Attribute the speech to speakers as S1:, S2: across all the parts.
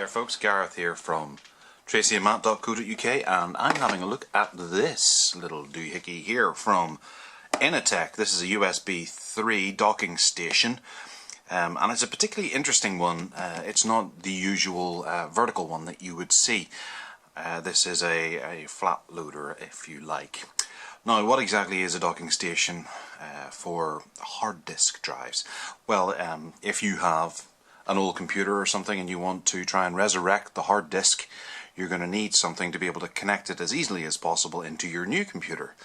S1: there folks, Gareth here from tracyandmatt.co.uk, and I'm having a look at this little doohickey here from Inateck. This is a USB 3 docking station, and it's a particularly interesting one. It's not the usual vertical one that you would see. This is a flat loader, if you like. Now, what exactly is a docking station for hard disk drives? Well, if you have an old computer or something and you want to try and resurrect the hard disk, you're going to need something to be able to connect it as easily as possible into your new computer.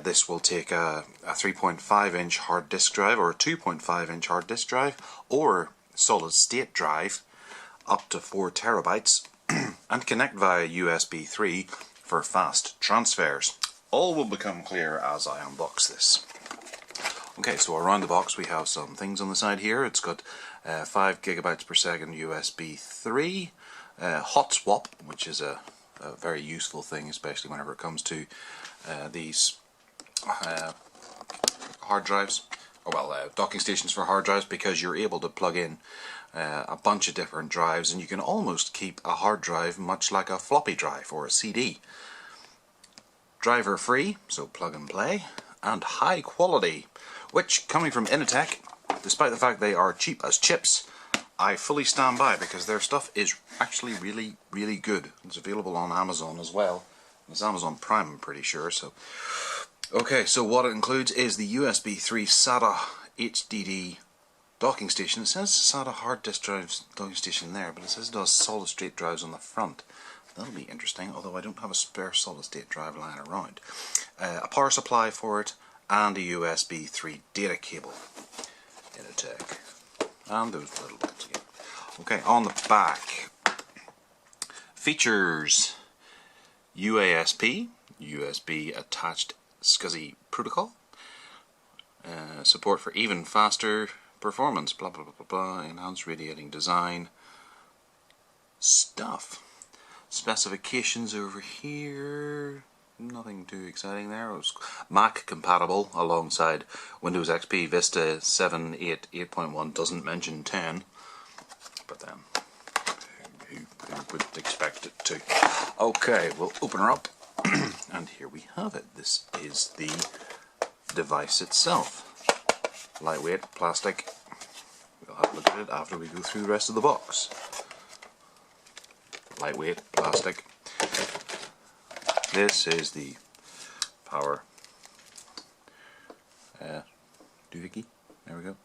S1: This will take a 3.5-inch hard disk drive or a 2.5-inch hard disk drive or solid state drive up to 4 terabytes and connect via USB 3 for fast transfers. All will become clear as I unbox this. Okay, so around the box we have some things on the side here. It's got 5 gigabytes per second USB 3, hot swap, which is a very useful thing, especially whenever it comes to these hard drives, docking stations for hard drives, because you're able to plug in a bunch of different drives and you can almost keep a hard drive much like a floppy drive or a CD. Driver free, so plug and play, and high quality, which, coming from Inateck, despite the fact they are cheap as chips, I fully stand by, because their stuff is actually really good. It's available on Amazon as well. It's Amazon Prime, I'm pretty sure. So, okay, so what it includes is the USB 3 SATA HDD docking station. It says SATA hard disk drives docking station there, but it says it does solid state drives on the front. That'll be interesting, although I don't have a spare solid state drive lying around. A power supply for it, and a USB 3 data cable. Inateck. And those little bits again. Okay, on the back, features UASP, USB attached SCSI protocol, support for even faster performance, blah blah blah blah blah, enhanced radiating design stuff. Specifications over here, nothing too exciting there. It was Mac compatible alongside Windows XP, Vista 7, 8, 8.1, doesn't mention 10, but then who would expect it to? Okay, we'll open her up and here we have it. This is the device itself. Lightweight, plastic. We'll have a look at it after we go through the rest of the box. Lightweight, plastic. This is the power doohickey. There we go.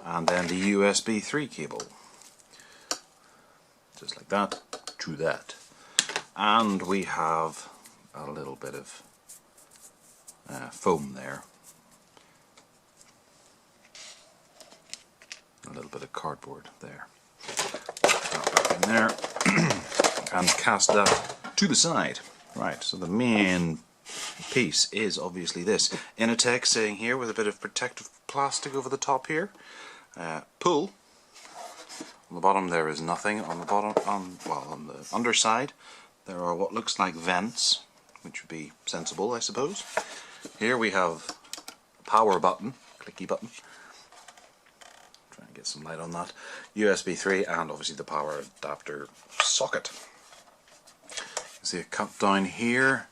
S1: And then the USB 3 cable. Just like that, to that. And we have a little bit of foam there. A little bit of cardboard there. In there and cast that to the side. Right, so the main piece is obviously this. Inateck saying here with a bit of protective plastic over the top here. Pull. On the bottom there is nothing. On the bottom, on the underside, there are what looks like vents, which would be sensible, I suppose. Here we have a power button, clicky button. Try and get some light on that. USB 3 and obviously the power adapter socket. See a cut down here,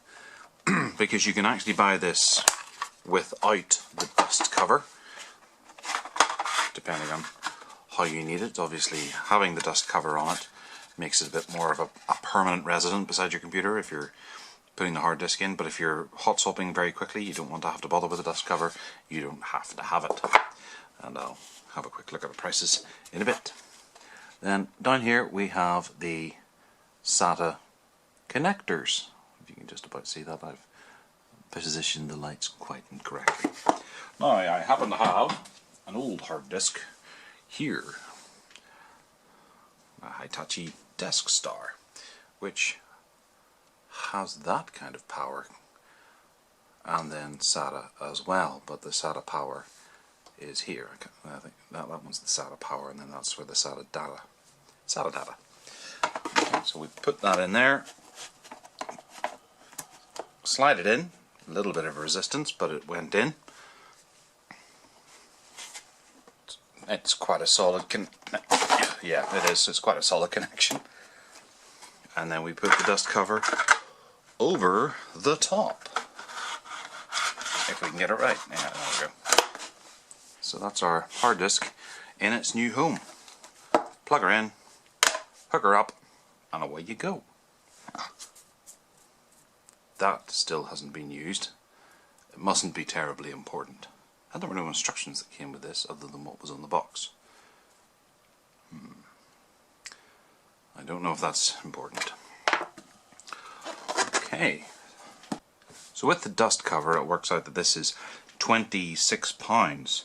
S1: because you can actually buy this without the dust cover, depending on how you need it. Obviously having the dust cover on it makes it a bit more of a permanent resident beside your computer if you're putting the hard disk in, but if you're hot swapping very quickly, you don't want to have to bother with the dust cover, you don't have to have it. And I'll have a quick look at the prices in a bit. Then down here we have the SATA connectors. If you can just about see that, I've positioned the lights quite incorrectly. Now I happen to have an old hard disk here, a Hitachi Desk Star, which has that kind of power, and then SATA as well, but the SATA power is here. I think that one's the SATA power, and then that's where the SATA data. Okay, so we put that in there, slide it in, a little bit of resistance, but it went in. It's quite a solid Yeah, it is. It's quite a solid connection. And then we put the dust cover over the top. If we can get it right. Yeah, there we go. So that's our hard disk in its new home. Plug her in, hook her up, and away you go. That still hasn't been used. It mustn't be terribly important. And there were no instructions that came with this other than what was on the box. I don't know if that's important. Okay. So with the dust cover, it works out that this is £26.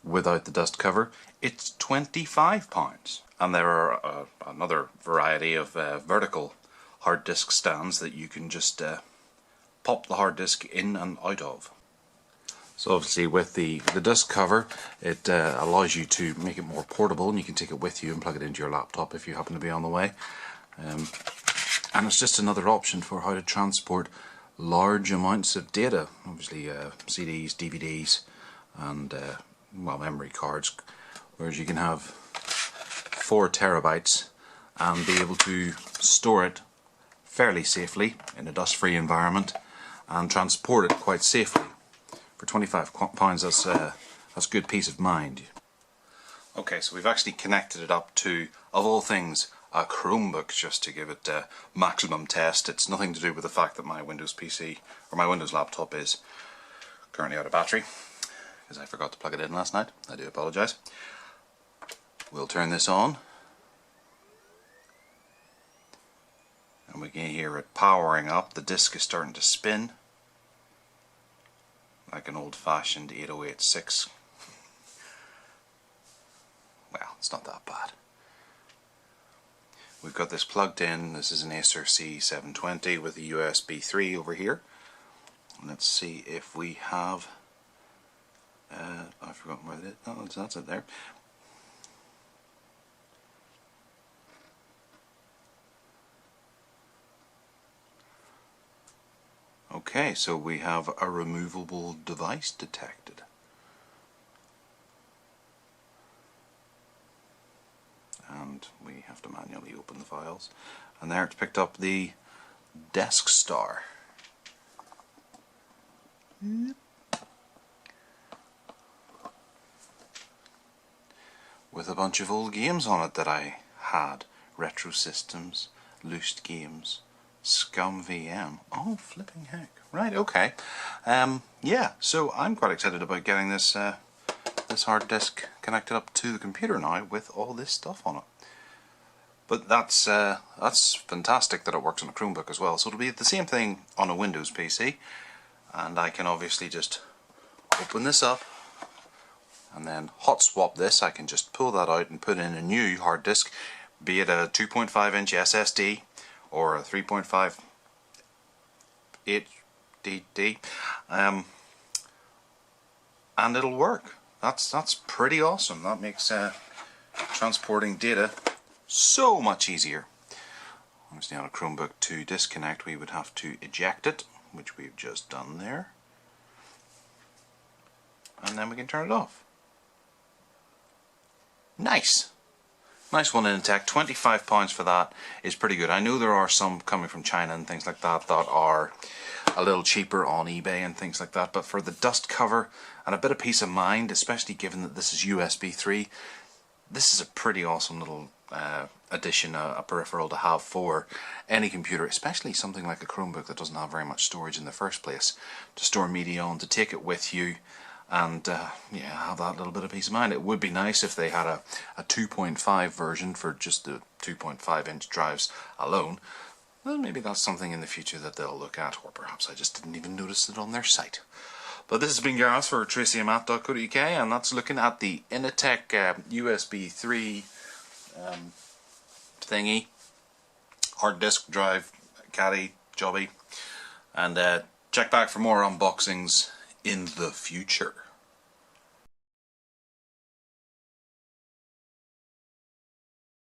S1: Without the dust cover, it's £25. And there are another variety of vertical hard disk stands that you can just pop the hard disk in and out of. So obviously with the dust cover, it allows you to make it more portable, and you can take it with you and plug it into your laptop if you happen to be on the way. And it's just another option for how to transport large amounts of data. Obviously CDs, DVDs, and well, memory cards, whereas you can have 4 terabytes and be able to store it fairly safely in a dust-free environment and transport it quite safely. For £25, that's good peace of mind. Okay, so we've actually connected it up to, of all things, a Chromebook, just to give it a maximum test. It's nothing to do with the fact that my Windows PC, or my Windows laptop, is currently out of battery, because I forgot to plug it in last night. I do apologise. We'll turn this on, and we can hear it powering up. The disk is starting to spin like an old-fashioned 8086. Well, it's not that bad. We've got this plugged in. This is an Acer C720 with a USB 3 over here. Let's see if we have I've forgotten where it is. Oh, that's it there. Okay, so we have a removable device detected. And we have to manually open the files. And there it's picked up the Desk Star. With a bunch of old games on it that I had. Retro Systems, Loosed Games, Scum VM. Oh, flipping heck. Right, okay. Yeah, so I'm quite excited about getting this this hard disk connected up to the computer now with all this stuff on it. But that's fantastic that it works on a Chromebook as well. So it'll be the same thing on a Windows PC, and I can obviously just open this up and then hot swap this. I can just pull that out and put in a new hard disk, be it a 2.5-inch SSD or a 3.5 HDD, and it'll work. That's pretty awesome. That makes transporting data so much easier. Obviously on a Chromebook, to disconnect we would have to eject it, which we've just done there, and then we can turn it off. Nice! Nice one, Inateck. £25 for that is pretty good. I know there are some coming from China and things like that that are a little cheaper on eBay and things like that, but for the dust cover and a bit of peace of mind, especially given that this is USB 3, this is a pretty awesome little addition, a peripheral to have for any computer, especially something like a Chromebook that doesn't have very much storage in the first place, to store media on, to take it with you, and yeah, have that little bit of peace of mind. It would be nice if they had a 2.5 version for just the 2.5-inch drives alone. Well, maybe that's something in the future that they'll look at, or perhaps I just didn't even notice it on their site. But this has been Gareth for TracyandMatt.co.uk, and that's looking at the Inateck USB 3 thingy, hard disk drive, caddy, jobby, and check back for more unboxings in the future.